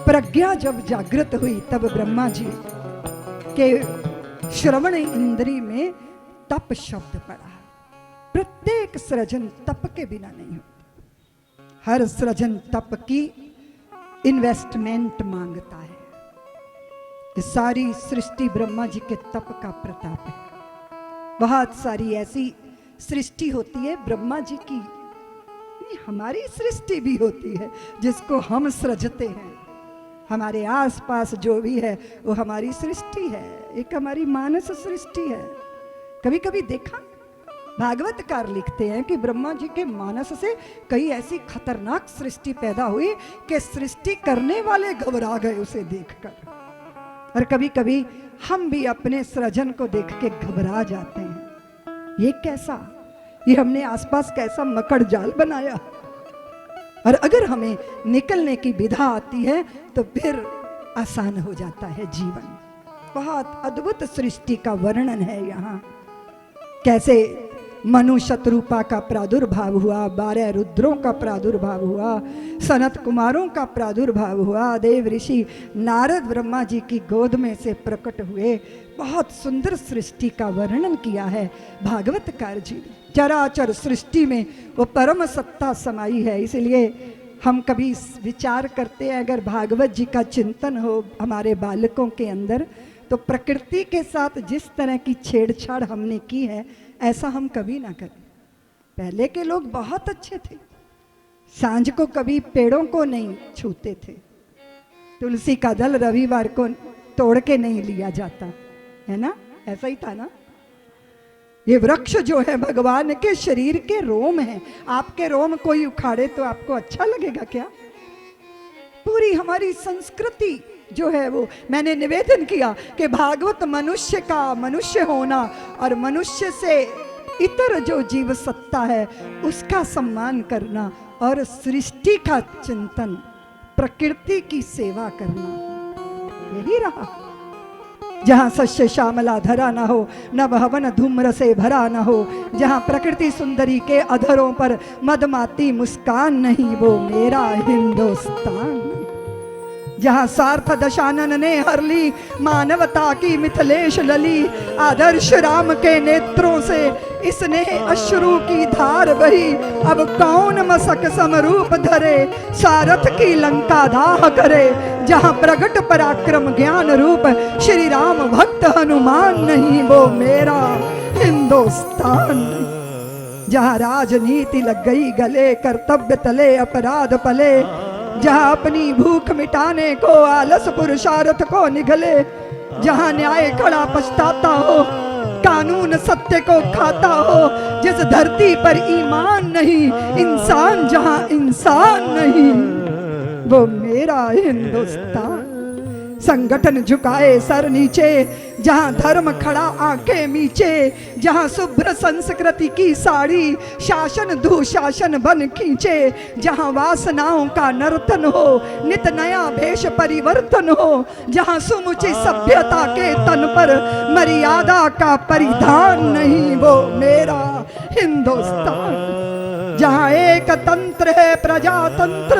प्रज्ञा जब जागृत हुई तब ब्रह्मा जी के श्रवण इंद्री में तप शब्द पड़ा। प्रत्येक सृजन तप के बिना नहीं होता। हर सृजन तप की इन्वेस्टमेंट मांगता है। ये सारी सृष्टि ब्रह्मा जी के तप का प्रताप है। बहुत सारी ऐसी सृष्टि होती है ब्रह्मा जी की, हमारी सृष्टि भी होती है जिसको हम सृजते हैं। हमारे आसपास जो भी है वो हमारी सृष्टि है, एक हमारी मानस सृष्टि है। कभी कभी देखा, भागवतकार लिखते हैं कि ब्रह्मा जी के मानस से कई ऐसी खतरनाक सृष्टि पैदा हुई कि सृष्टि करने वाले घबरा गए उसे देखकर। और कभी कभी हम भी अपने सृजन को देख के घबरा जाते हैं। ये कैसा, ये हमने आसपास कैसा मकड़ जाल बनाया। और अगर हमें निकलने की विधा आती है तो फिर आसान हो जाता है जीवन। बहुत अद्भुत सृष्टि का वर्णन है यहाँ। कैसे मनु शत्रुपा का प्रादुर्भाव हुआ, 12 रुद्रों का प्रादुर्भाव हुआ, सनत कुमारों का प्रादुर्भाव हुआ, देव ऋषि नारद ब्रह्मा जी की गोद में से प्रकट हुए। बहुत सुंदर सृष्टि का वर्णन किया है भागवतकार जी ने। चराचर सृष्टि में वो परम सत्ता समाई है। इसलिए हम कभी विचार करते हैं, अगर भागवत जी का चिंतन हो हमारे बालकों के अंदर, तो प्रकृति के साथ जिस तरह की छेड़छाड़ हमने की है ऐसा हम कभी ना करें। पहले के लोग बहुत अच्छे थे, सांझ को कभी पेड़ों को नहीं छूते थे, तुलसी का दल रविवार को तोड़ के नहीं लिया जाता है ना, ऐसा ही था ना। ये वृक्ष जो है भगवान के शरीर के रोम है। आपके रोम कोई उखाड़े तो आपको अच्छा लगेगा क्या? पूरी हमारी संस्कृति जो है वो, मैंने निवेदन किया कि भागवत मनुष्य का मनुष्य होना और मनुष्य से इतर जो जीव सत्ता है उसका सम्मान करना और सृष्टि का चिंतन, प्रकृति की सेवा करना, यही रहा। जहाँ सस्य श्यामला धरा न हो, नभ हवन धूम्र से भरा न हो, जहाँ प्रकृति सुंदरी के अधरों पर मदमाती मुस्कान नहीं, वो मेरा हिंदुस्तान। जहाँ सार्थ दशानन ने हर ली मानवता की मिथिलेश लली, आदर्श राम के नेत्रों से इसने अश्रु की धार बही। अब कौन मसक समरूप धरे, सारथ की लंका दाह करे। जहाँ प्रगट पराक्रम ज्ञान रूप, श्री राम भक्त हनुमान नहीं, वो मेरा हिंदुस्तान। जहाँ राजनीति लग गई गले, कर्तव्य तले अपराध पले, जहाँ अपनी भूख मिटाने को आलस पुरुषार्थ को निगले, जहाँ न्याय खड़ा पछताता हो, कानून सत्य को खाता हो, जिस धरती पर ईमान नहीं, इंसान जहाँ इंसान नहीं, वो मेरा हिंदुस्तान। संगठन झुकाए सर नीचे, जहाँ धर्म खड़ा आंखें नीचे, जहाँ शुभ्र संस्कृति की साड़ी शासन दुशासन बन खींचे, जहाँ वासनाओं का नर्तन हो, नित नया भेष परिवर्तन हो, जहाँ सुमुची सभ्यता के तन पर मर्यादा का परिधान नहीं, वो मेरा हिंदुस्तान। जहाँ एक तंत्र है प्रजातंत्र,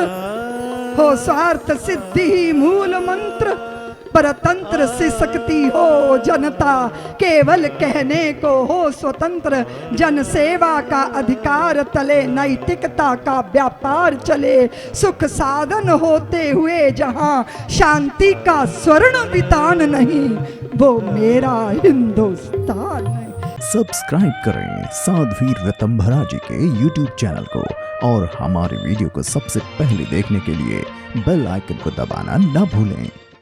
हो स्वार्थ सिद्धि ही मूल मंत्र, परतंत्र से शक्ति हो जनता, केवल कहने को हो स्वतंत्र। जन सेवा का अधिकार तले, नैतिकता का व्यापार चले, सुख साधन होते हुए जहाँ शांति का स्वर्ण वितान नहीं, वो मेरा हिंदुस्तान है। सब्सक्राइब करें साध्वी ऋतंभरा जी के YouTube चैनल को और हमारे वीडियो को सबसे पहले देखने के लिए बेल आइकन को दबाना न भूलें।